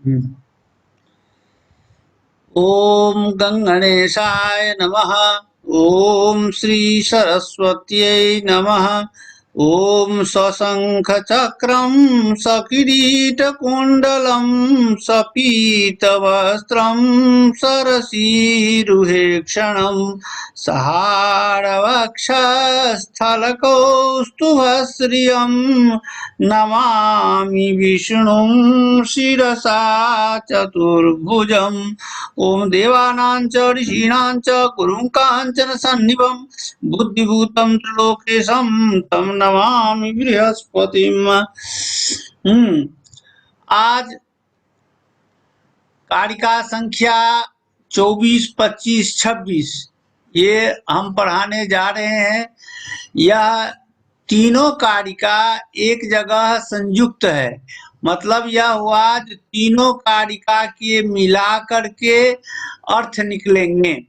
हम्म। ओम गंगणेशाय नमः। ओम श्री सरस्वत्यै नमः। ओम सशंख चक्रं सकिरीटकुण्डलं सपीतवस्त्रं सरसीरुहेक्षणं सहारवक्षस्थलकौस्तुभश्रियं नमामि विष्णुं शिरसा चतुर्भुजम्। ओम देवानां च ऋषीणां च गुरुं काञ्चन सन्निभं बुद्धिभूतं त्रिलोकेशं तं नमामि बृहस्पतिम्। आज कारिका संख्या 24, 25, 26 ये हम पढ़ाने जा रहे हैं। यह तीनों कारिका एक जगह संयुक्त है, मतलब यह हुआ जो तीनों कारिका के मिला करके अर्थ निकलेंगे,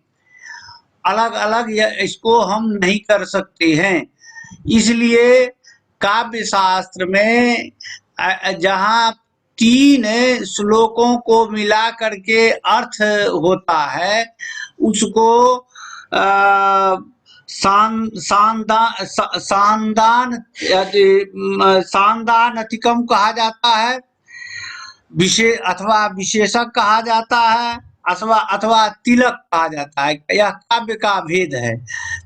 अलग अलग इसको हम नहीं कर सकते हैं। इसलिए काव्य शास्त्र में जहाँ तीन श्लोकों को मिला करके अर्थ होता है उसको सांदानतिकम कहा जाता है, अथवा विशेषक कहा जाता है, अथवा तिलक कहा जाता है। यह काव्य का भेद है।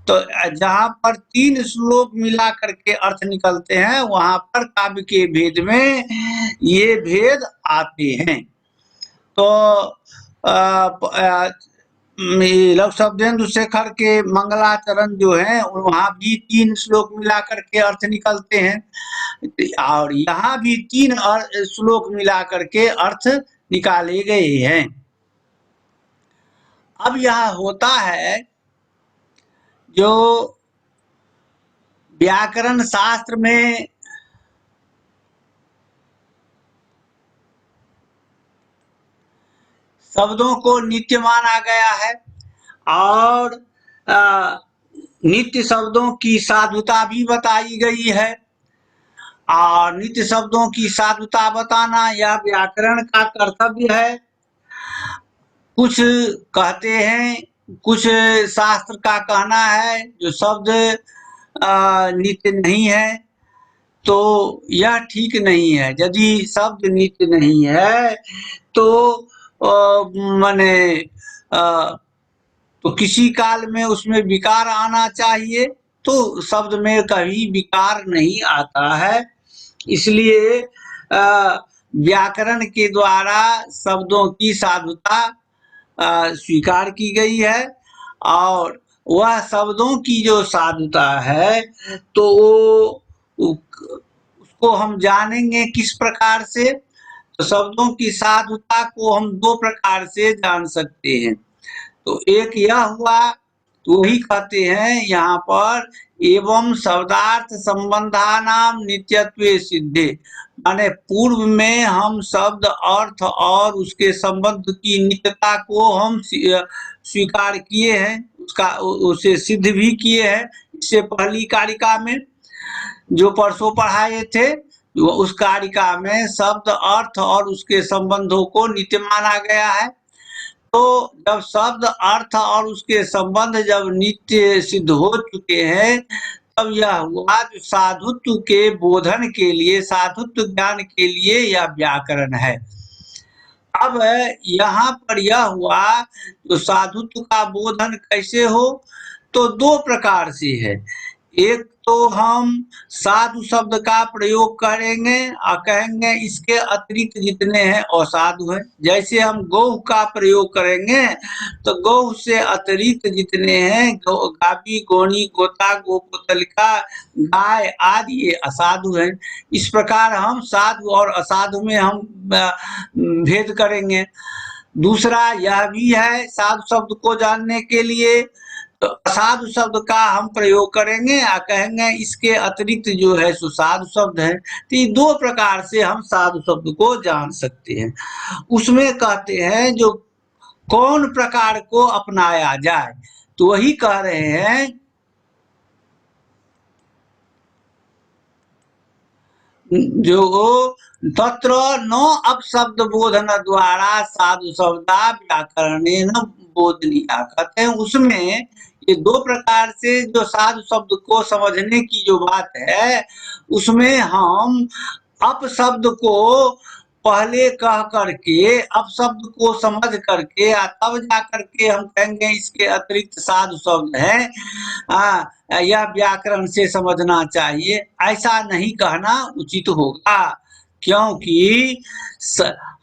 तो जहाँ पर तीन श्लोक मिला करके अर्थ निकलते हैं वहां पर काव्य के भेद में ये भेद आते हैं। तो लघु शब्देन्दु शेखर के मंगलाचरण जो है वहां भी तीन श्लोक मिला करके अर्थ निकलते हैं और यहाँ भी तीन श्लोक मिला करके अर्थ निकाले गए हैं। अब यह होता है जो व्याकरण शास्त्र में शब्दों को नित्य माना गया है और नित्य शब्दों की साधुता भी बताई गई है। और नित्य शब्दों की साधुता बताना यह व्याकरण का कर्तव्य है। कुछ कहते हैं, कुछ शास्त्र का कहना है जो शब्द नित्य नहीं है, तो यह ठीक नहीं है। यदि शब्द नित्य नहीं है तो माने तो किसी काल में उसमें विकार आना चाहिए, तो शब्द में कभी विकार नहीं आता है। इसलिए व्याकरण के द्वारा शब्दों की साधुता स्वीकार की गई है और वह शब्दों की जो साधुता है तो वो उसको हम जानेंगे किस प्रकार से। तो शब्दों की साधुता को हम दो प्रकार से जान सकते हैं। तो एक यह हुआ, तो वही कहते हैं यहाँ पर एवं शब्दार्थ संबंधानाम नित्यत्वे सिद्धे, माने पूर्व में हम शब्द अर्थ और उसके संबंध की नित्यता को हम स्वीकार किए हैं, उसे सिद्ध भी किए हैं। इससे पहली कारिका में जो परसों पढ़ाए थे उस कारिका में शब्द अर्थ और उसके संबंधों को नित्य माना गया है। तो जब शब्द अर्थ और उसके संबंध जब नित्य सिद्ध हो चुके हैं तब यह हुआ जो साधुत्व के बोधन के लिए, साधुत्व ज्ञान के लिए यह व्याकरण है। अब यहाँ पर यह हुआ जो साधुत्व का बोधन कैसे हो, तो दो प्रकार से है। एक तो हम साधु शब्द का प्रयोग करेंगे और कहेंगे इसके अतिरिक्त जितने हैं असाधु हैं। जैसे हम गौ का प्रयोग करेंगे तो गौ से अतिरिक्त जितने हैं गाभी, गोनी, गोता, गोपुतलिका, गाय आदि ये असाधु हैं। इस प्रकार हम साधु और असाधु में हम भेद करेंगे। दूसरा यह भी है साधु शब्द को जानने के लिए, तो असाधु शब्द का हम प्रयोग करेंगे या कहेंगे इसके अतिरिक्त जो है सो साधु शब्द है। तो ये दो प्रकार से हम साधु शब्द को जान सकते हैं। उसमें कहते हैं जो कौन प्रकार को अपनाया जाए, तो वही कह रहे हैं जो तत्र न अपशब्द बोधन द्वारा साधु शब्दा व्याकरणेन बोधनीया, कहते हैं उसमें ये दो प्रकार से जो साधु शब्द को समझने की जो बात है, उसमें हम अपशब्द को पहले कह करके अपशब्द को समझ करके तब जा करके हम कहेंगे इसके अतिरिक्त साधु शब्द है, यह व्याकरण से समझना चाहिए, ऐसा नहीं कहना उचित होगा। क्योंकि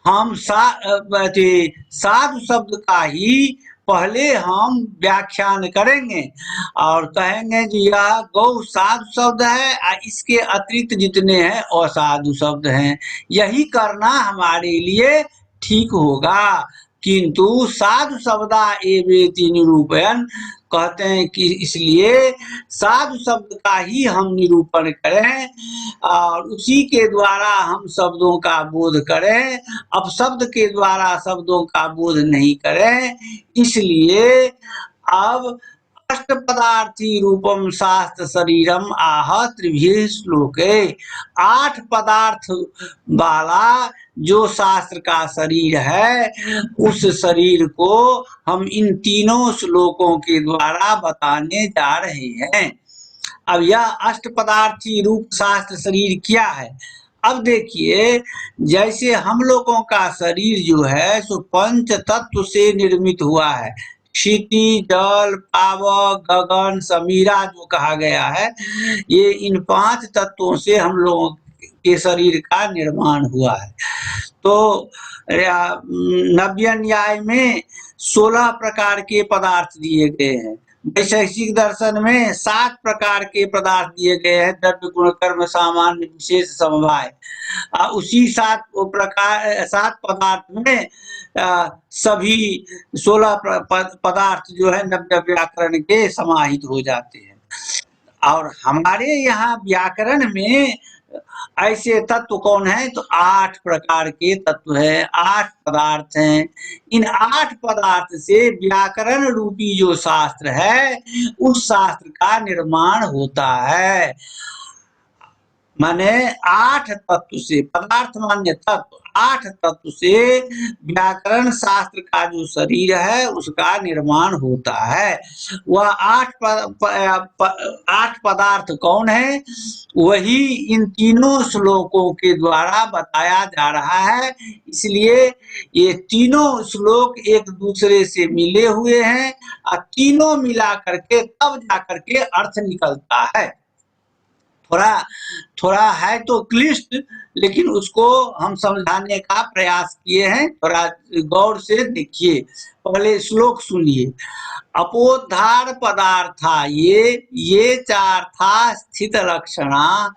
हम साधु शब्द का ही पहले हम व्याख्यान करेंगे और कहेंगे कि यह गौ साधु शब्द है, इसके अतिरिक्त जितने हैं असाधु शब्द हैं, यही करना हमारे लिए ठीक होगा। किंतु साधु शब्दा एवेति निरूपयन, कहते हैं कि इसलिए साधु शब्द का ही हम निरूपण करें और उसी के द्वारा हम शब्दों का बोध करें, अपशब्द के द्वारा शब्दों का बोध नहीं करें। इसलिए अब अष्ट पदार्थी रूपम शास्त्र शरीरम आह त्रिभि श्लोके, 8 पदार्थ वाला जो शास्त्र का शरीर है, उस शरीर को हम इन तीनों श्लोकों के द्वारा बताने जा रहे हैं। अब यह अष्ट पदार्थी रूप शास्त्र शरीर क्या है? अब देखिए, जैसे हम लोगों का शरीर जो है सो पंच तत्व से निर्मित हुआ है। क्षिति, जल, पावक, गगन, समीरा जो कहा गया है, ये इन 5 तत्वों से हम लोगों के शरीर का निर्माण हुआ है। तो नव्य न्याय में 16 प्रकार के पदार्थ दिए गए हैं। वैशेषिक दर्शन में 7 प्रकार के पदार्थ दिए गए हैं, द्रव्य गुण कर्म सामान्य विशेष समवाय। उसी 7 पदार्थ में सभी 16 पदार्थ जो है नव्य व्याकरण के समाहित हो जाते हैं। और हमारे यहाँ व्याकरण में ऐसे तत्व कौन है? तो 8 प्रकार के तत्व है, 8 पदार्थ हैं। इन 8 पदार्थ से व्याकरण रूपी जो शास्त्र है, उस शास्त्र का निर्माण होता है। माने 8 तत्व से, पदार्थ मान्य तत्व, 8 तत्व से व्याकरण शास्त्र का जो शरीर है उसका निर्माण होता है। वह 8 पदार्थ कौन है? वही इन तीनों श्लोकों के द्वारा बताया जा रहा है। इसलिए ये तीनों श्लोक एक दूसरे से मिले हुए हैं और तीनों मिला करके तब जा करके अर्थ निकलता है। थोड़ा है तो क्लिष्ट, लेकिन उसको हम समझाने का प्रयास किए हैं। थोड़ा गौर से देखिए, पहले श्लोक सुनिए। अपोद्धार पदार्था ये चार्था स्थित लक्षणा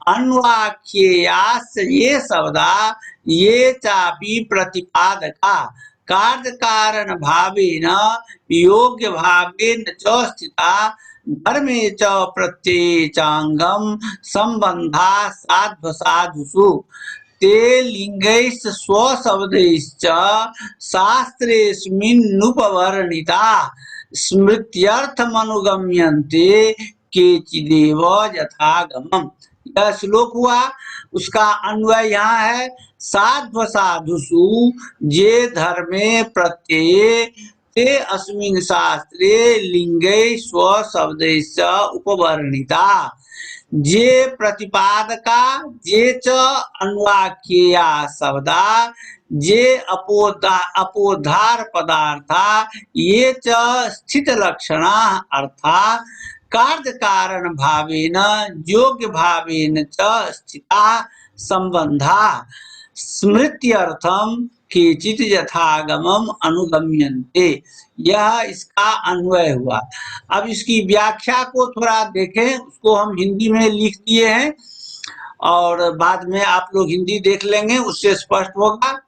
अन्वाख्येयास ये शब्दा ये चापि प्रतिपादका कार्य कारण भावेन योग्य भावेन च स्थिता धर्मे च प्रत्येचांगम संबंधा साध्व साधुषु ते लिंगैश्च स्वशब्दैश्च शास्त्रेऽस्मिन्नुपवर्णिता स्मृत्यर्थमनुगम्यन्ते केचिदेव यथागमम्। यह श्लोक हुआ, उसका अन्वय यहाँ है। साध्व साधुषु जे धर्मे प्रत्यये ते अस्मिन् शास्त्रे लिंगै स्वशब्दैश्च उपवर्णिता। जे प्रतिपादका जे च अन्वाख्येया शब्दा जे अपोद्धार पदार्था ये च स्थित लक्षणा अर्था कार्य कारण भावेन योग्य भावेन च स्थिता संबंधा स्मृत्यर्थम केचित् यथागमम अनुगम्यन्ते। यह इसका अन्वय हुआ। अब इसकी व्याख्या को थोड़ा देखें, उसको हम हिंदी में लिख दिए हैं और बाद में आप लोग हिंदी देख लेंगे, उससे स्पष्ट होगा।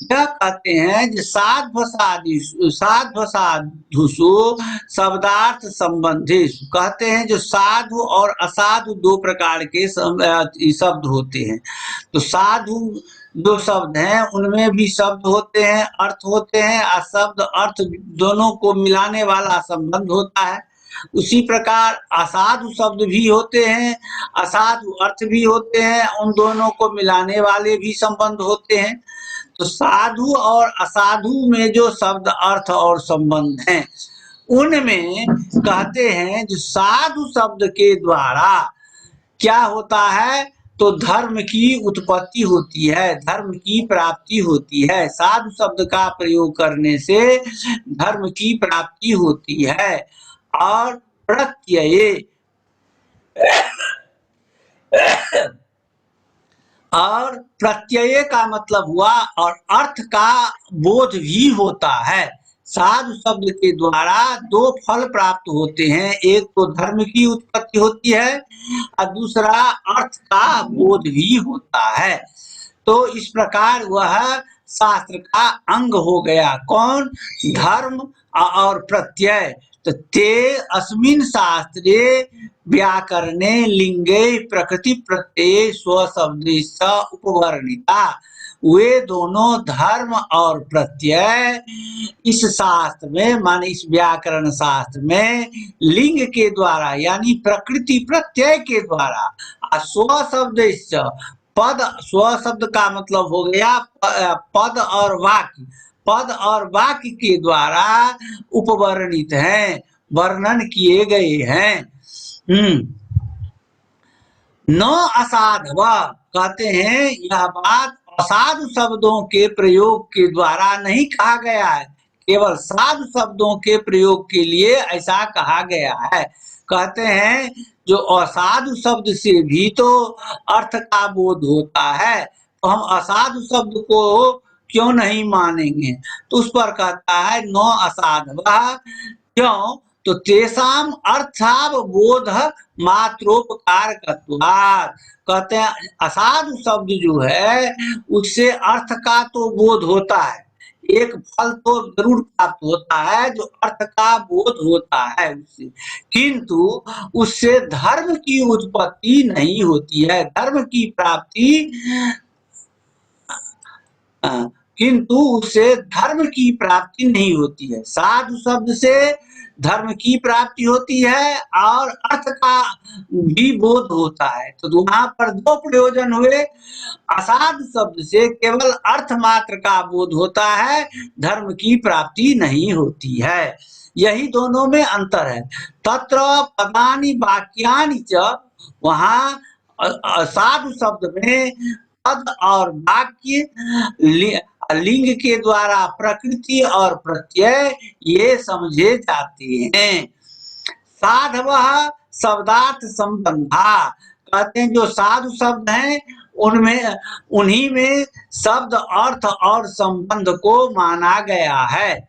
यह कहते हैं कि साध्व साधुषु शब्दार्थ संबंधेषु, कहते हैं जो साधु और असाधु 2 प्रकार के शब्द होते हैं। तो साधु जो शब्द हैं उनमें भी शब्द होते हैं, अर्थ होते हैं, और शब्द अर्थ दोनों को मिलाने वाला संबंध होता है। उसी प्रकार असाधु शब्द भी होते हैं, असाधु अर्थ भी होते हैं, उन दोनों को मिलाने वाले भी संबंध होते हैं। तो साधु और असाधु में जो शब्द अर्थ और संबंध हैं, उनमें कहते हैं जो साधु शब्द के द्वारा क्या होता है, तो धर्म की उत्पत्ति होती है, धर्म की प्राप्ति होती है। साधु शब्द का प्रयोग करने से धर्म की प्राप्ति होती है। और प्रत्यय और प्रत्यय का मतलब हुआ और अर्थ का बोध भी होता है। साधु शब्द के द्वारा दो फल प्राप्त होते हैं, एक तो धर्म की उत्पत्ति होती है और दूसरा अर्थ का बोध भी होता है। तो इस प्रकार वह शास्त्र का अंग हो गया। कौन? धर्म और प्रत्यय। तो ते अस्मिन् शास्त्रे व्याकरणे लिंगे प्रकृति प्रत्यय स्वशब्दश्च उपवर्णिता। वे दोनों धर्म और प्रत्यय इस शास्त्र में, माने इस व्याकरण शास्त्र में लिंग के द्वारा यानी प्रकृति प्रत्यय के द्वारा स्वशब्दश्च, पद, स्व शब्द का मतलब हो गया पद और वाक्य, पद और वाक्य के द्वारा उपवर्णित हैं, वर्णन किए गए हैं। न असाधव, कहते हैं यह बात असाधु शब्दों के प्रयोग के द्वारा नहीं कहा गया है, केवल साधु शब्दों के प्रयोग के लिए ऐसा कहा गया है। कहते हैं जो असाधु शब्द से भी तो अर्थ का बोध होता है, तो हम असाधु शब्द को क्यों नहीं मानेंगे? तो उस पर कहता है न असाधव, क्यों? तो तेसाम अर्थावबोध मात्रोपकारकत्वात्, कहते हैं असाधु शब्द जो है उससे अर्थ का तो बोध होता है, एक फल तो जरूर प्राप्त होता है जो अर्थ का बोध होता है उससे, किंतु उससे धर्म की उत्पत्ति नहीं होती है, धर्म की प्राप्ति, किंतु उससे धर्म की प्राप्ति नहीं होती है। साधु शब्द से धर्म की प्राप्ति होती है और अर्थ का भी बोध होता है। तो वहां पर दो प्रयोजन हुए, असाधु शब्द से केवल अर्थ मात्र का बोध होता है, धर्म की प्राप्ति नहीं होती है। यही दोनों में अंतर है। तत्र पदानि वाक्यानि च, वहां साधु शब्द में पद और वाक्य लिंग के द्वारा प्रकृति और प्रत्यय ये समझे जाते हैं। साधव शब्दार्थ संबंधा, कहते हैं जो साधु शब्द हैं उनमें, उन्हीं में शब्द अर्थ और संबंध को माना गया है।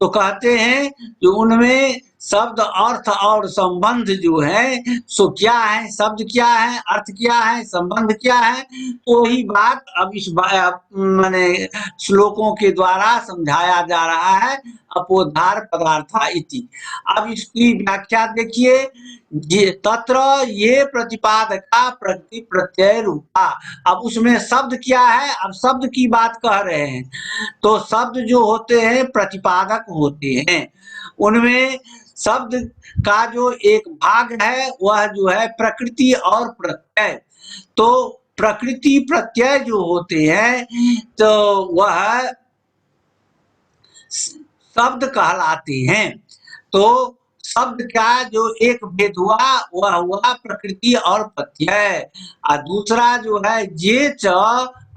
तो कहते हैं जो उनमें शब्द अर्थ और संबंध जो है सो क्या है, शब्द क्या है, अर्थ क्या है, संबंध क्या है, तो ही बात अब इस माने श्लोकों के द्वारा समझाया जा रहा है। अपोद्धार पदार्था इति। अब इसकी व्याख्या देखिए, तत्र ये प्रतिपादका प्रकृति प्रत्यय रूपा। अब उसमें शब्द क्या है, अब शब्द की बात कह रहे हैं, तो शब्द जो होते हैं प्रतिपादक होते हैं, उनमें शब्द का जो एक भाग है वह जो है प्रकृति और प्रत्यय। तो प्रकृति प्रत्यय जो होते हैं तो वह शब्द कहलाते हैं। तो शब्द का जो एक भेद हुआ वह हुआ प्रकृति और प्रत्यय, और दूसरा जो है जे च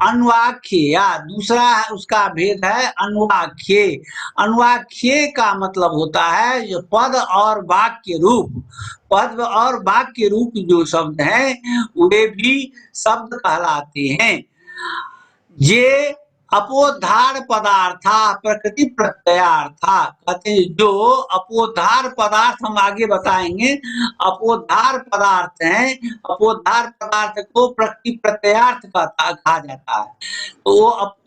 अनुवाख्य, या दूसरा उसका भेद है अनुवाख्य। अनुवाख्य का मतलब होता है जो पद और वाक्य रूप, पद और वाक्य रूप जो शब्द हैं वे भी शब्द कहलाते हैं। ये अपोद्धार पदार्था प्रकृति प्रत्ययार्था, कहते हैं जो अपोद्धार पदार्थ हम आगे बताएंगे, अपोद्धार पदार्थ हैं, अपोद्धार पदार्थ को प्रकृति प्रत्ययार्थ कहा जाता है। तो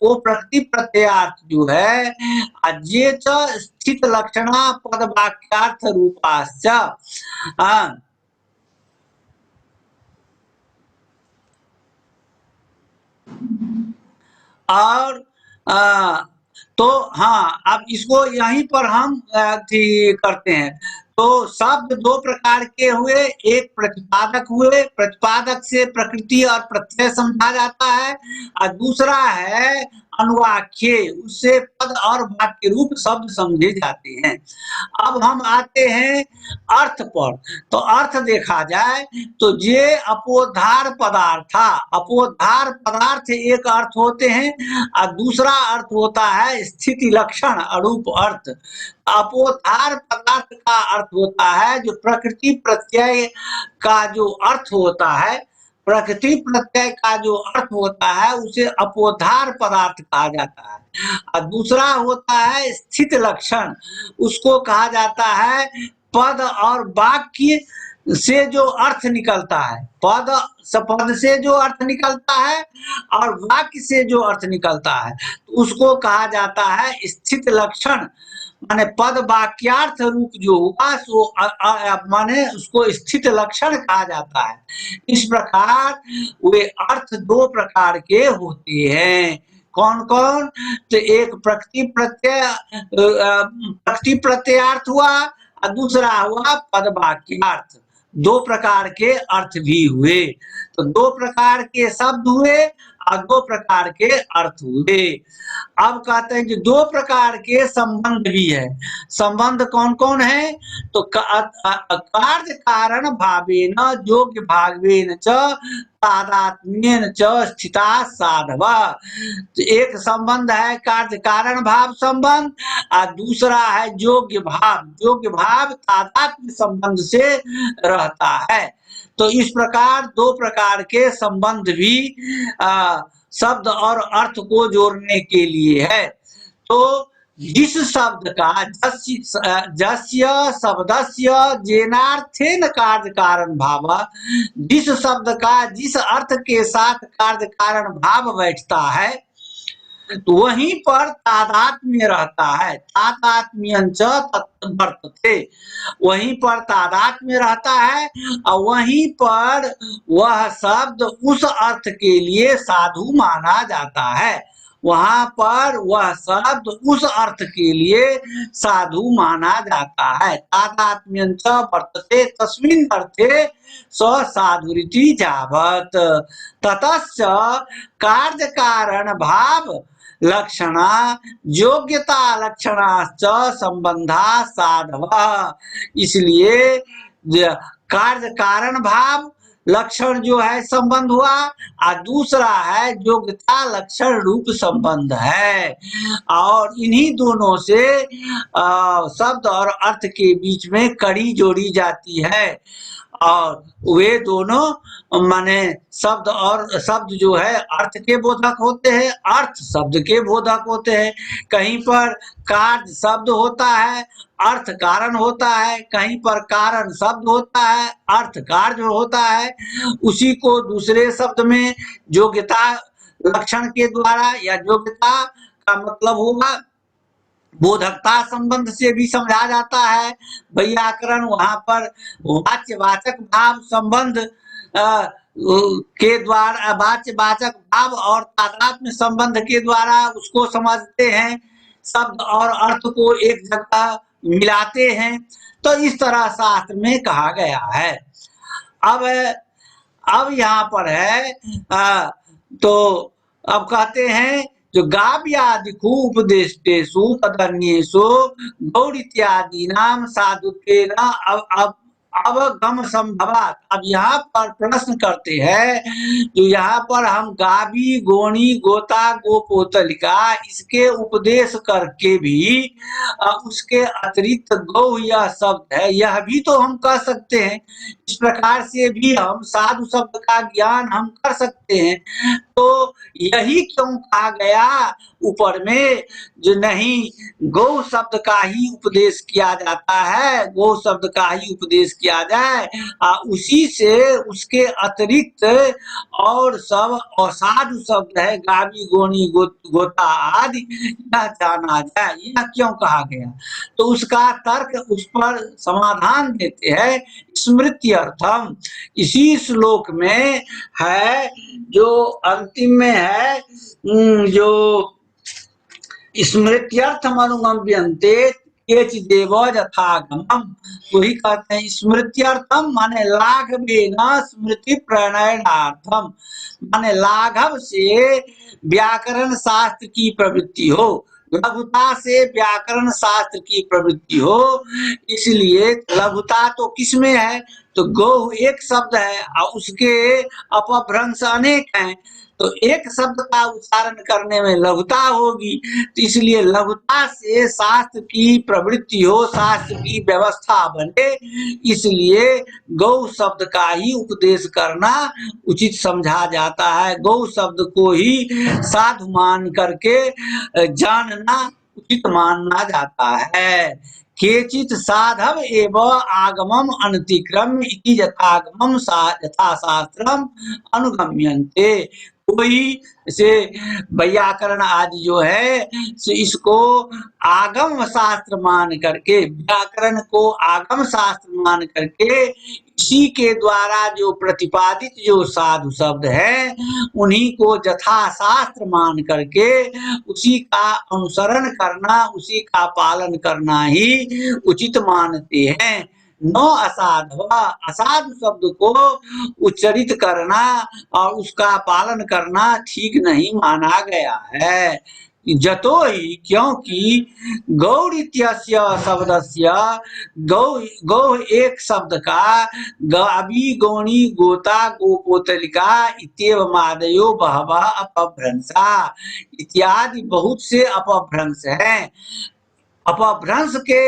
वो प्रकृति प्रत्ययार्थ जो है ये च स्थित लक्षणा पद वाक्यार्थ रूपाश्च, और तो हाँ, अब इसको यहीं पर हम करते हैं। तो शब्द दो प्रकार के हुए, एक प्रतिपादक हुए, प्रतिपादक से प्रकृति और प्रत्यय समझा जाता है, और दूसरा है अनुवाक्य, उससे पद और वाक्य रूप शब्द समझे जाते हैं। अब हम आते हैं अर्थ पर। तो अर्थ देखा जाए तो जे अपोधार पदार्था, अपोधार पदार्थ एक अर्थ होते हैं, और दूसरा अर्थ होता है स्थिति लक्षण अरूप अर्थ। अपोधार पदार्थ का अर्थ होता है जो प्रकृति प्रत्यय का जो अर्थ होता है, प्रकृति प्रत्यय का जो अर्थ होता है उसे अपोधार पदार्थ कहा जाता है। और दूसरा होता है स्थित लक्षण, उसको कहा जाता है पद और वाक्य से जो अर्थ निकलता है, पद से जो अर्थ निकलता है और वाक्य से जो अर्थ निकलता है, तो उसको कहा जाता है स्थित लक्षण। माने पद वाक्यार्थ रूप जो हुआ सो माने उसको स्थित लक्षण कहा जाता है। इस प्रकार वे अर्थ दो प्रकार के होते हैं। कौन कौन? तो एक प्रकृति प्रत्ययार्थ हुआ और दूसरा हुआ पद वाक्यार्थ। दो प्रकार के अर्थ भी हुए। तो दो प्रकार के शब्द हुए और दो प्रकार के अर्थ हुए। अब कहते हैं कि दो प्रकार के संबंध भी है। संबंध कौन कौन है? तो कार्य कारण भावेन योग्य भावेन च तादात्म्येन च स्थिता साधवा। तो एक संबंध है कार्य कारण भाव संबंध, और दूसरा है योग्य भाव। योग्य भाव तादात्म्य संबंध से रहता है। तो इस प्रकार दो प्रकार के संबंध भी शब्द और अर्थ को जोड़ने के लिए है। तो जिस शब्द का जस्य शब्दस्य जेनार्थेन कार्य कारण भाव, जिस शब्द का जिस अर्थ के साथ कार्य कारण भाव बैठता है तो वहीं पर तादात्म्य रहता है। तादात्म्यंच वर्तते, वहीं पर तादात्म्य रहता है और वहीं पर वह शब्द उस अर्थ के लिए साधु माना जाता है। वहां पर वह शब्द उस अर्थ के लिए साधु माना जाता है। तादात्म्यंच वर्तते तस्मिन् अर्थे स साधुरिति जावत्। ततश्च कार्य कारण भाव लक्षणा योग्यता लक्षणाश्च संबंधा साधव। इसलिए कार्य कारण भाव लक्षण जो है संबंध हुआ, और दूसरा है योग्यता लक्षण रूप संबंध है। और इन्हीं दोनों से शब्द और अर्थ के बीच में कड़ी जोड़ी जाती है। और वे दोनों माने शब्द और शब्द जो है अर्थ के बोधक होते हैं, अर्थ शब्द के बोधक होते हैं। कहीं पर कार्य शब्द होता है, अर्थ कारण होता है, कहीं पर कारण शब्द होता है, अर्थ कार्य होता है। उसी को दूसरे शब्द में योग्यता लक्षण के द्वारा या योग्यता का मतलब होगा बोधकता संबंध से भी समझा जाता है। व्याकरण वहां पर वाच्यवाचक भाव संबंध के द्वारा, वाच्यवाचक भाव और तादात्म्य संबंध के द्वारा उसको समझते हैं, शब्द और अर्थ को एक जगह मिलाते हैं। तो इस तरह शास्त्र में कहा गया है। अब यहाँ पर है तो अब कहते हैं जो गाव्यादिकु उपदेष्टेषु तदन्येषु गौड़ इत्यादि नाम साधुत्वेन अवगम संभवात। अब यहाँ पर प्रश्न करते हैं जो यहाँ पर हम गावी गोणी गोता गोपोतलिका इसके उपदेश करके भी उसके अतिरिक्त गौ यह शब्द है, यह भी तो हम कह सकते हैं। इस प्रकार से भी हम साधु शब्द का ज्ञान हम कर सकते हैं। तो यही क्यों कहा गया ऊपर में जो नहीं गौ शब्द का ही उपदेश किया जाता है, गौ शब्द का ही उपदेश किया जाए, उसी से उसके अतिरिक्त और सब असाधु शब्द है गावी गोनी गोता आदि यह जाना जाए, यह क्यों कहा गया? तो उसका तर्क उस पर समाधान देते हैं स्मृति अर्थम। इसी श्लोक में है जो अंतिम में है जो स्मृत्यर्थम अनुगम्यन्ते केचिदेव यथागमम्। वही कहते हैं स्मृत्यर्थम माने लाघवेन स्मृति प्रणयनार्थम, माने लाघव से व्याकरण शास्त्र की प्रवृत्ति हो, लघुता से व्याकरण शास्त्र की प्रवृत्ति हो। इसलिए लघुता तो किसमें है, तो गौ एक शब्द है और उसके अपभ्रंश अनेक हैं, तो एक शब्द का उच्चारण करने में लघुता होगी। तो इसलिए लघुता से शास्त्र की प्रवृत्ति हो, शास्त्र की व्यवस्था बने, इसलिए गौ शब्द का ही उपदेश करना उचित समझा जाता है। गौ शब्द को ही साधु मान करके जानना उचित माना जाता है। केचित साधव एव आगमम अनतिक्रम्य इति यथागमम यथा शास्त्रम अनुगम्यन्ते। कोई से व्याकरण आदि जो है इसको आगम शास्त्र मान करके, व्याकरण को आगम शास्त्र मान करके इसी के द्वारा जो प्रतिपादित जो साधु शब्द है उन्हीं को यथा शास्त्र मान करके उसी का अनुसरण करना, उसी का पालन करना ही उचित मानते हैं। न असाधवा, असाधु शब्द को उच्चरित करना और उसका पालन करना ठीक नहीं माना गया है। जतो ही, क्योंकि गौड़ इत्यस्य शब्दस्य, गौ गौ एक शब्द का गावी गौणी गोता गोपोतलिका इत्येवमादयो बहवः अपभ्रंशा इत्यादि बहुत से अपभ्रंश हैं। अपभ्रंश के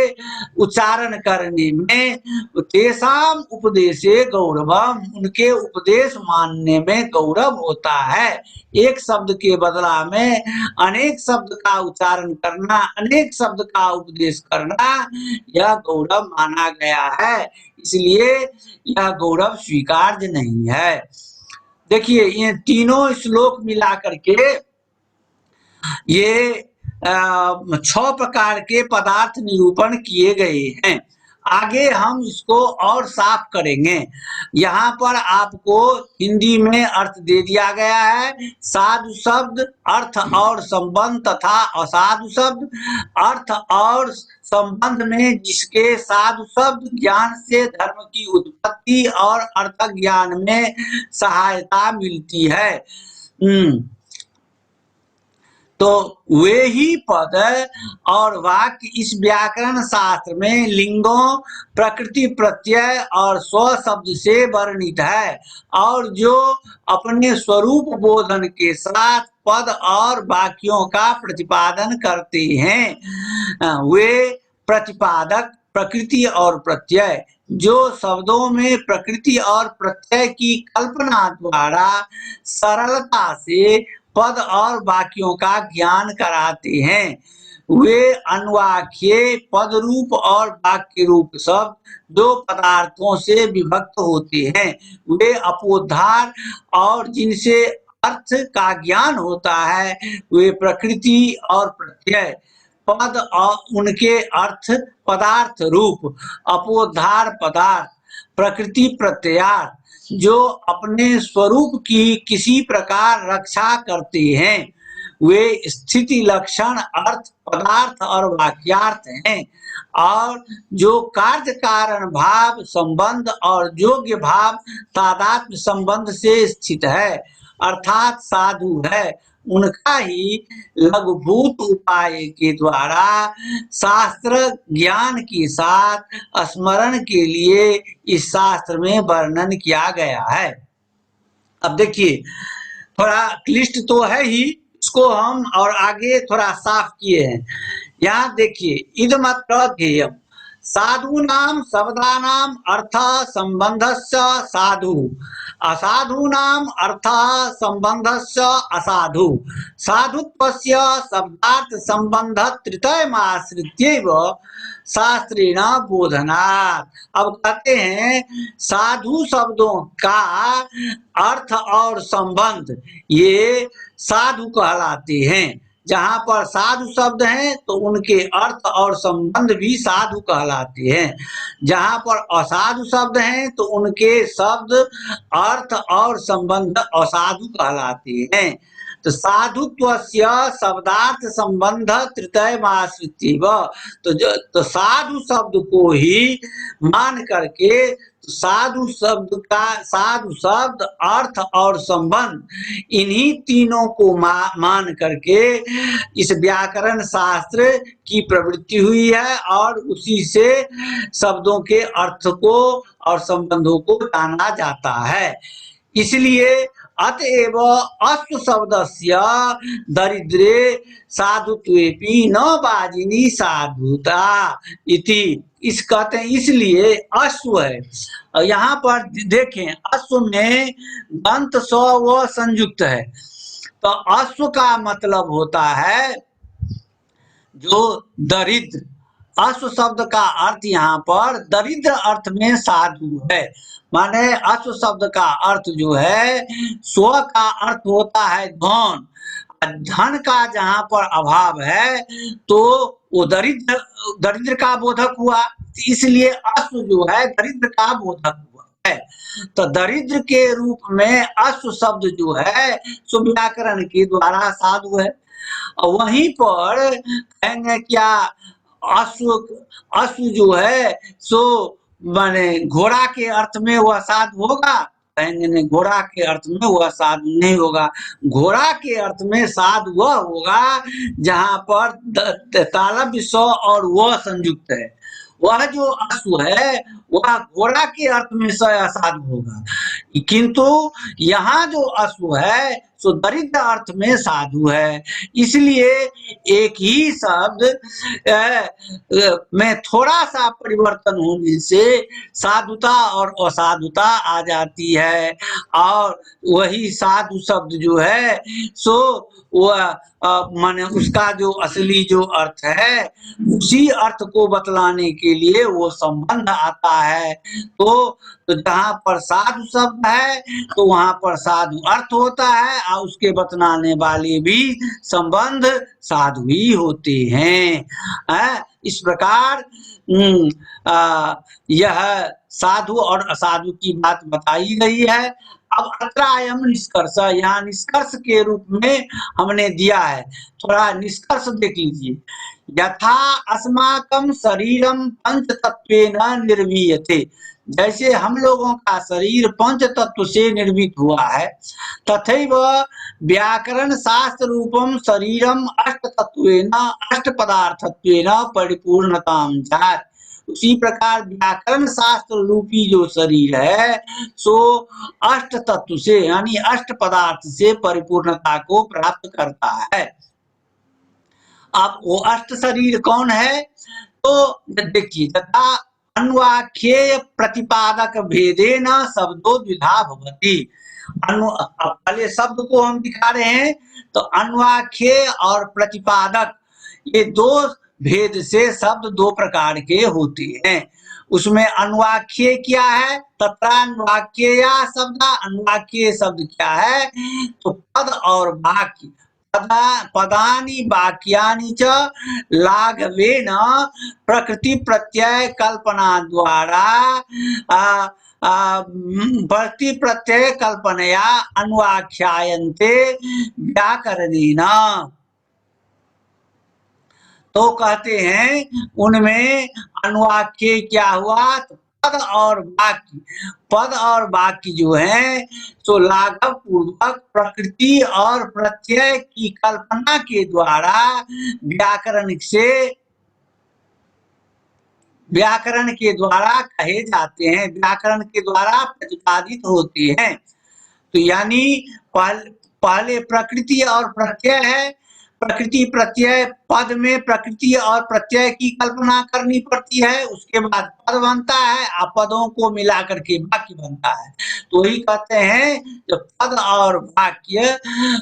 उच्चारण करने में तेषाम उपदेशे गौरवम, उनके उपदेश मानने में गौरव होता है। एक शब्द के बदला में अनेक शब्द का उच्चारण करना, अनेक शब्द का उपदेश करना, यह गौरव माना गया है, इसलिए यह गौरव स्वीकार्य नहीं है। देखिए ये तीनों श्लोक मिला करके ये 6 प्रकार के पदार्थ निरूपण किए गए हैं। आगे हम इसको और साफ करेंगे। यहाँ पर आपको हिंदी में अर्थ दे दिया गया है। साधु शब्द अर्थ और संबंध तथा असाधु शब्द अर्थ और संबंध में जिसके साधु शब्द ज्ञान से धर्म की उत्पत्ति और अर्थ ज्ञान में सहायता मिलती है, तो वे ही पद और वाक्य इस व्याकरण शास्त्र में लिंगों, प्रकृति प्रत्यय और स्व शब्द से वर्णित है, और जो अपने स्वरूप बोधन के साथ पद और वाक्यों का प्रतिपादन करते हैं। वे प्रतिपादक प्रकृति और प्रत्यय, जो शब्दों में प्रकृति और प्रत्यय की कल्पना द्वारा सरलता से पद और वाक्यों का ज्ञान कराते हैं। वे अन्वाख्य पद रूप और वाक्य रूप शब्द जो पदार्थों से विभक्त होते हैं, वे अपोद्धार और जिनसे अर्थ का ज्ञान होता है, वे प्रकृति और प्रत्यय। पद और उनके अर्थ पदार्थ रूप, अपोद्धार पदार्थ, प्रकृति प्रत्यार्थ जो अपने स्वरूप की किसी प्रकार रक्षा करते हैं, वे स्थिति लक्षण अर्थ पदार्थ और वाक्यार्थ हैं, और जो कार्य कारण भाव संबंध और योग्य भाव तादात्म्य संबंध से स्थित है अर्थात साधु है, उनका ही लघुभूत उपाय के द्वारा शास्त्र ज्ञान के साथ स्मरण के लिए इस शास्त्र में वर्णन किया गया है। अब देखिए थोड़ा क्लिष्ट तो है ही, इसको हम और आगे थोड़ा साफ किए हैं। यहाँ देखिए इदमत्र ध्येयम् साधूनां शब्दानां अर्थ संबंधस्य साधु, असाधूनां अर्थ संबंधस्य असाधु, साधुत्वस्य शब्दार्थ संबंध तृतीयमाश्रित्यैव शास्त्रेण बोधनात्। अब कहते हैं साधु शब्दों का अर्थ और संबंध ये साधु कहलाते हैं। जहाँ पर साधु शब्द हैं तो उनके अर्थ और संबंध भी साधु कहलाते हैं। जहाँ पर असाधु शब्द हैं तो उनके शब्द अर्थ और संबंध असाधु कहलाते हैं। तो साधुत्वस्य शब्दार्थ संबंध तृतीयमाश्रित्यैव, तो साधु शब्द को ही मान करके, साधु शब्द अर्थ और संबंध, इन्हीं तीनों को मान करके इस व्याकरण शास्त्र की प्रवृत्ति हुई है और उसी से शब्दों के अर्थ को और संबंधों को जाना जाता है। इसलिए अतएव अस्तु शब्दस्य दरिद्रे साधुत्वेपि न वाजिनी साधुता इति। इस कहते हैं इसलिए अश्व है, यहाँ पर देखें अश्व में दंत स व संयुक्त है, तो अश्व का मतलब होता है जो दरिद्र। अश्व शब्द का अर्थ यहाँ पर दरिद्र अर्थ में साधु है, माने अश्व शब्द का अर्थ जो है, स्व का अर्थ होता है धन, धन का जहाँ पर अभाव है तो वो दरिद्र का बोधक हुआ, इसलिए अश्व जो है दरिद्र का बोधक हुआ है। तो दरिद्र के रूप में अश्व शब्द जो है सो व्याकरण के द्वारा साधु है। वहीं पर कहेंगे क्या, अश्व जो है सो माने घोड़ा के अर्थ में वह साधु होगा, कहेंगे नहीं, घोड़ा के अर्थ में वह साधु नहीं होगा। घोड़ा के अर्थ में साधु वह होगा जहां पर तालव्य स और वह संयुक्त है। वह जो अश्व है वह घोड़ा के अर्थ में साधु होगा, किंतु यहाँ जो अश्व है सो दरिद्र अर्थ में साधु है। इसलिए एक ही शब्द में थोड़ा सा परिवर्तन होने से साधुता और असाधुता आ जाती है, और वही साधु शब्द जो है सो वह माने उसका जो असली जो अर्थ है उसी अर्थ को बतलाने के लिए वो संबंध आता है। तो जहाँ पर साधु शब्द है तो वहां पर साधु अर्थ होता है और उसके बतलाने वाले भी संबंध साधु ही होते हैं। इस प्रकार यह साधु और असाधु की बात बताई गई है। अब अत्रायम निष्कर्ष, यहाँ निष्कर्ष के रूप में हमने दिया है, थोड़ा निष्कर्ष देख लीजिए। यथा अस्माकं शरीरम पंच तत्वेन निर्मीयते, जैसे हम लोगों का शरीर पंच तत्व से निर्मित हुआ है, तथैव व्याकरण शास्त्र रूपम शरीरम अष्ट तत्वेन अष्ट पदार्थत्वेन परिपूर्णताम जात। उसी प्रकार व्याकरण शास्त्र रूपी जो शरीर है सो अष्ट तत्व से यानी अष्ट पदार्थ से परिपूर्णता को प्राप्त करता है। अब वो अष्ट शरीर कौन है, तो देखिए, तथा अन्वाख्येय प्रतिपादक भेदेन शब्दो द्विधा भवति। पहले शब्द को हम दिखा रहे हैं, तो अन्वाख्येय और प्रतिपादक ये दो भेद से शब्द दो प्रकार के होते हैं। उसमें अन्वाख्येय क्या है, तत्रान्वाख्येया शब्द, अन्वाख्येय शब्द क्या है, तो पद और वाक्य, पदानि वाक्यानि च लाघवेन प्रकृति प्रत्यय कल्पना द्वारा प्रकृति प्रत्यय कल्पनया अन्वाख्यायन्ते व्याकरणेन। तो कहते हैं उनमें अन्वाख्य क्या हुआ, तो पद और वाक्य जो है तो लाघव पूर्वक प्रकृति और प्रत्यय की कल्पना के द्वारा व्याकरण के द्वारा कहे जाते हैं, व्याकरण के द्वारा प्रतिपादित होते हैं। तो यानी पहले प्रकृति और प्रत्यय है, प्रकृति प्रत्यय, पद में प्रकृति और प्रत्यय की कल्पना करनी पड़ती है, उसके बाद पद बनता है, आप पदों को मिलाकर के वाक्य बनता है। तो वही कहते हैं जब पद और वाक्य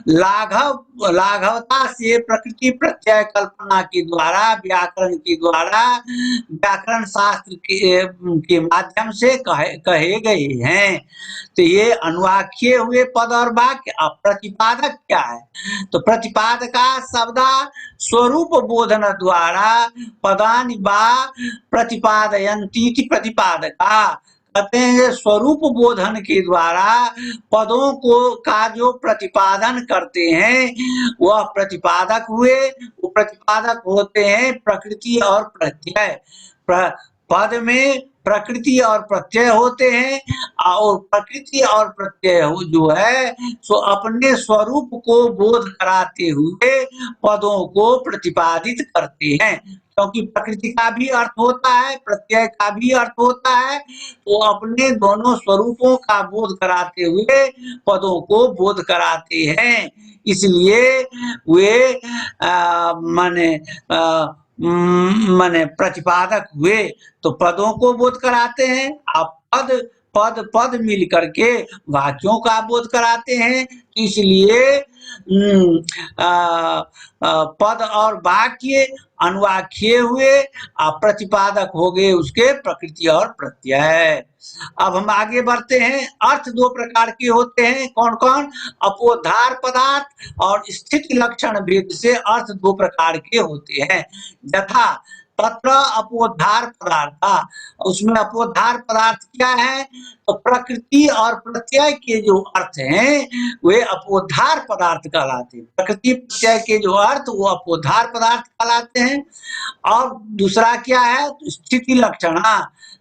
लाघवता से प्रकृति प्रत्यय कल्पना के द्वारा व्याकरण के द्वारा व्याकरण शास्त्र के माध्यम से कहे गए हैं। तो ये अन्वाख्य हुए पद और वाक्य। अब प्रतिपादक क्या है, तो प्रतिपादका शब्दा स्वरूप बोधन द्वारा पदानि वा प्रतिपादयन्ति प्रतिपादका, कहते हैं स्वरूप बोधन के द्वारा पदों को का जो प्रतिपादन करते हैं वह प्रतिपादक हुए। वो प्रतिपादक होते हैं प्रकृति और प्रत्यय। पद में प्रकृति और प्रत्यय होते हैं और प्रकृति और प्रत्यय जो है सो अपने स्वरूप को बोध कराते हुए पदों को प्रतिपादित करते हैं। क्योंकि प्रकृति का भी अर्थ होता है, प्रत्यय का भी अर्थ होता है, तो अपने दोनों स्वरूपों का बोध कराते हुए पदों को बोध कराते हैं। इसलिए वे माने प्रतिपादक हुए तो पदों को बोध कराते हैं। अब पद पद पद मिल करके वाक्यों का बोध कराते हैं। इसलिए पद और वाक्य अनुवाक्य हुए, प्रतिपादक हो गए उसके प्रकृति और प्रत्यय। अब हम आगे बढ़ते हैं। अर्थ दो प्रकार के होते हैं, कौन कौन? अपोद्धार पदार्थ और स्थिति लक्षण भेद से अर्थ दो प्रकार के होते हैं। यथा तत्र अपोद्धार पदार्थ, उसमें अपोद्धार पदार्थ क्या है? तो प्रकृति और प्रत्यय के जो अर्थ हैं वे अपोद्धार पदार्थ कहलाते हैं। प्रकृति प्रत्यय के जो अर्थ वो अपोद्धार पदार्थ कहलाते हैं। और दूसरा क्या है? तो स्थिति लक्षण।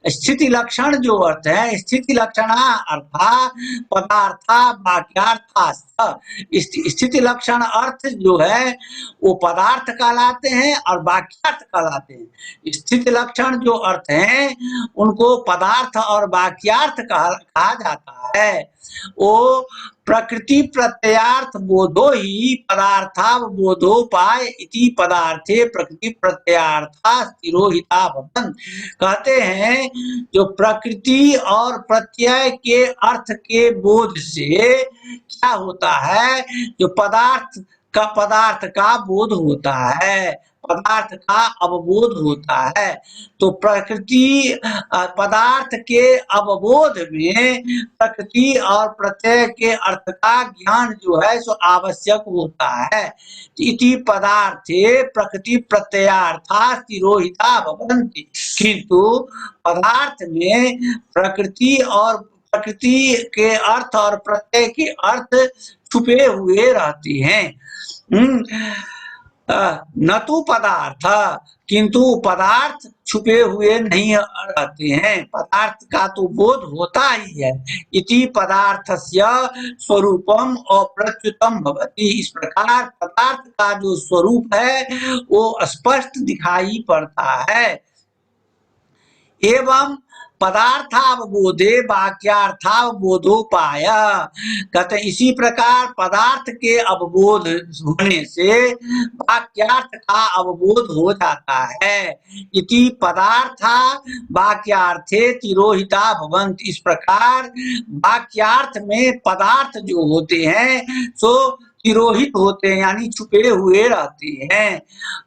स्थिति लक्षण जो अर्थ है, स्थिति लक्षण अर्थात पदार्था वाक्यार्थ। स्थिति लक्षण अर्थ जो है वो पदार्थ कहलाते हैं और वाक्यार्थ कहलाते हैं। स्थिति लक्षण जो अर्थ हैं उनको पदार्थ और वाक्यार्थ कहा जाता है। वो प्रकृति प्रत्ययार्थ बोधो ही पदार्थावबोधोपाय इति पदार्थे प्रकृति प्रत्ययार्था स्थिरोहिता भवन्। कहते हैं जो प्रकृति और प्रत्यय के अर्थ के बोध से क्या होता है? जो पदार्थ का बोध होता है, पदार्थ का अवबोध होता है। तो प्रकृति पदार्थ के अवबोध में प्रकृति और प्रत्यय के अर्थ का ज्ञान जो है सो आवश्यक होता है। इति पदार्थे प्रकृति प्रत्ययार्था स्थिरोहिता भवन्ति। किंतु पदार्थ में प्रकृति के अर्थ और प्रत्यय के अर्थ छुपे हुए रहते हैं। न तो पदार्थ, किंतु पदार्थ छुपे हुए नहीं रहते हैं, पदार्थ का तो बोध होता ही है। इति पदार्थस्य स्वरूपम अप्रच्युतम भवति। इस प्रकार पदार्थ का जो स्वरूप है वो स्पष्ट दिखाई पड़ता है। एवं पदार्थावबोधे वाक्यार्थावबोधोपाय। कहते इसी प्रकार पदार्थ के अवबोध होने से वाक्यार्थ का अवबोध हो जाता है। इति पदार्था वाक्यार्थे तिरोहिता भवन्ति। इस प्रकार वाक्यार्थ में पदार्थ जो होते हैं सो तिरोहित होते हैं, यानी छुपे हुए रहते हैं।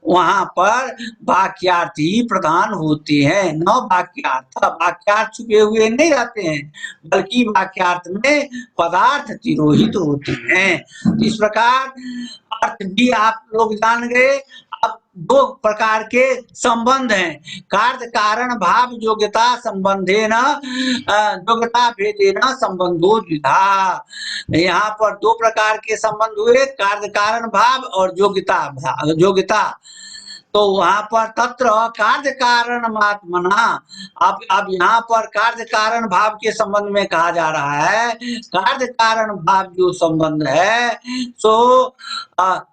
वहां पर वाक्यार्थ ही प्रधान होते हैं, न वाक्यार्थ। वाक्यार्थ छुपे हुए नहीं रहते हैं, बल्कि वाक्यार्थ में पदार्थ तिरोहित होते हैं। इस प्रकार अर्थ भी आप लोग जान गए। अब दो प्रकार के संबंध हैं, कार्य कारण भाव योग्यता संबंधे न योग्यता भेदे न संबंधो द्विधा। यहाँ पर दो प्रकार के संबंध हुए, कार्य कारण भाव और योग्यता। तो वहां पर तत्र कार्य कारण मात्मना। अब यहाँ पर कार्य कारण भाव के संबंध में कहा जा रहा है। कार्य कारण भाव जो संबंध है सो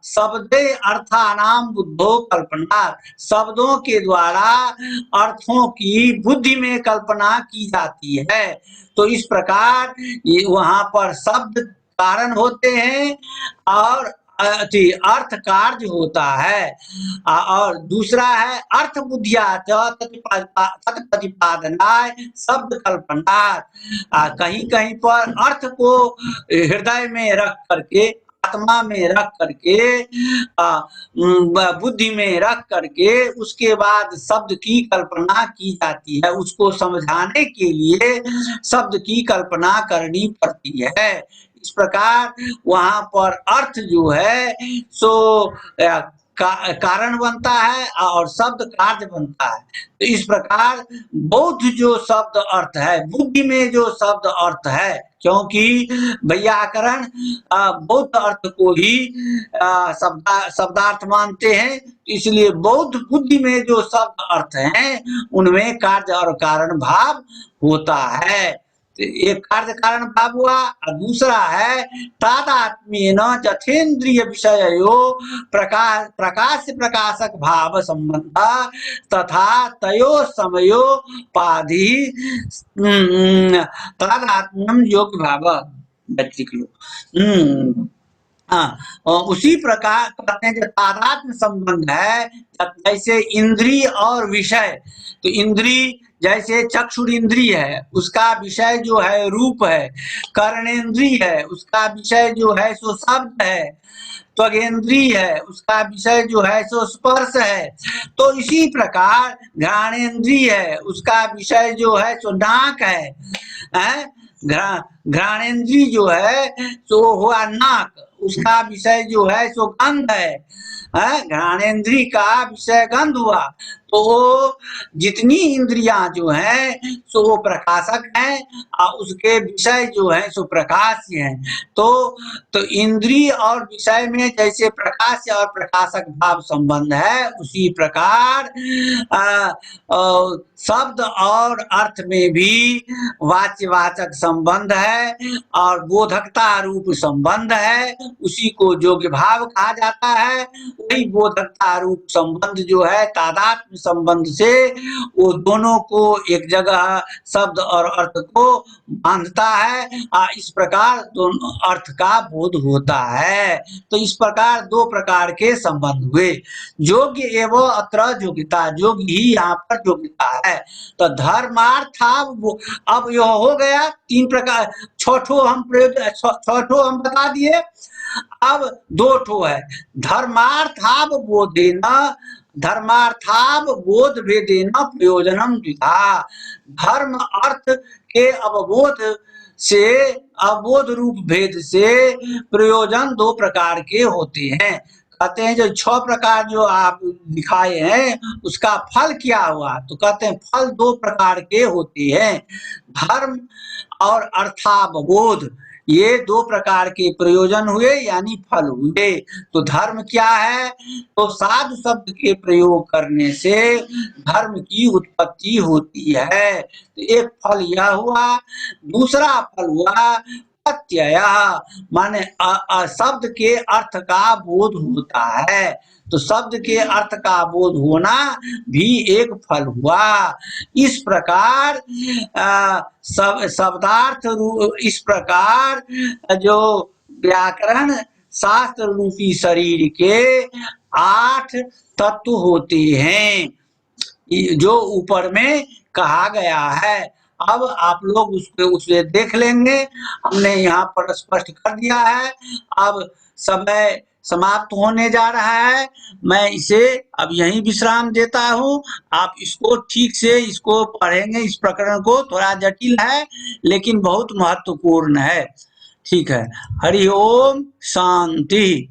शब्दे अर्थानाम बुद्धो कल्पना। शब्दों के द्वारा अर्थों की बुद्धि में कल्पना की जाती है। तो इस प्रकार वहां पर शब्द कारण होते हैं और अर्थ कार्य होता है। और दूसरा है अर्थ बुद्धिया तत्प्रतिपादनाय शब्द कल्पना। कहीं कहीं पर अर्थ को हृदय में रख करके, आत्मा में रख करके, बुद्धि में रख करके उसके बाद शब्द की कल्पना की जाती है। उसको समझाने के लिए शब्द की कल्पना करनी पड़ती है। इस प्रकार वहां पर अर्थ जो है सो कारण बनता है और शब्द कार्य बनता है। तो इस प्रकार बौद्ध जो शब्द अर्थ है, बुद्धि में जो शब्द अर्थ है, क्योंकि व्याकरण बौद्ध अर्थ को ही शब्दार्थ मानते हैं, इसलिए बौद्ध बुद्धि में जो शब्द अर्थ हैं उनमें कार्य और कारण भाव होता है। तो एक कार्य कारण भाव हुआ और दूसरा है तादात्म्येन जथेन्द्रिय विषयो प्रकाश प्रकाश प्रकाशक भाव संबंध तथा तयो समयोपाधि तादात्म्यम योग भाव। उसी प्रकार कहते हैं जो तादात्म्य संबंध है, जैसे इंद्रिय और विषय। तो इंद्रिय जैसे चक्षुर इंद्रिय है, उसका विषय जो है रूप है, कर्णेंद्रिय है, उसका विषय जो है सो शब्द है, त्वगेंद्रिय है, उसका विषय जो है सो स्पर्श है। तो इसी प्रकार घ्राणेंद्रिय है, उसका विषय जो है सो नाक है। घ्राणेंद्रिय जो है सो हुआ नाक, उसका विषय जो है सो गंध है। घ्राणेंद्रिय का विषय गंध हुआ। तो जितनी इंद्रियां जो हैं सो वो प्रकाशक हैं और उसके विषय जो है सो प्रकाश्य हैं। तो इंद्रिय और विषय में जैसे प्रकाश और प्रकाशक भाव संबंध है, उसी प्रकार शब्द और अर्थ में भी वाच्यवाचक संबंध है और बोधकता रूप संबंध है। उसी को योग्य भाव कहा जाता है। वही बोधकता रूप संबंध जो है तादात्म्य संबंध से वो दोनों को एक जगह शब्द और अर्थ को बांधता है। इस प्रकार दोनों अर्थ का बोध होता है। तो इस प्रकार दो प्रकार के संबंध हुए। योग्य एवं अत्र योग्यता, योग्य ही यहाँ पर योग्यता है। तो धर्मार्थ अब यह हो गया तीन प्रकार, छठो हम बता दिए। अब दो ठो है, धर्मार्थावबोध भेदेन प्रयोजनम द्विधा। धर्म अर्थ के अवबोध से, अवबोध रूप भेद से प्रयोजन दो प्रकार के होते हैं। कहते हैं जो 6 प्रकार जो आप दिखाए हैं उसका फल क्या हुआ, तो कहते हैं फल 2 प्रकार के होते हैं, धर्म और अर्थावबोध। ये 2 प्रकार के प्रयोजन हुए यानी फल हुए। तो धर्म क्या है, तो साधु शब्द के प्रयोग करने से धर्म की उत्पत्ति होती है। तो एक फल यह हुआ। दूसरा फल हुआ प्रत्यय, माने शब्द के अर्थ का बोध होता है। तो शब्द के अर्थ का बोध होना भी एक फल हुआ। इस प्रकार शब्दार्थ इस प्रकार जो व्याकरण शास्त्र रूपी शरीर के 8 तत्व होते हैं, जो ऊपर में कहा गया है। अब आप लोग उसे देख लेंगे, हमने यहाँ पर स्पष्ट कर दिया है। अब समय समाप्त होने जा रहा है, मैं इसे अब यहीं विश्राम देता हूँ। आप इसको ठीक से इसको पढ़ेंगे। इस प्रकरण को थोड़ा जटिल है लेकिन बहुत महत्वपूर्ण है। ठीक है, हरि ओम, शांति।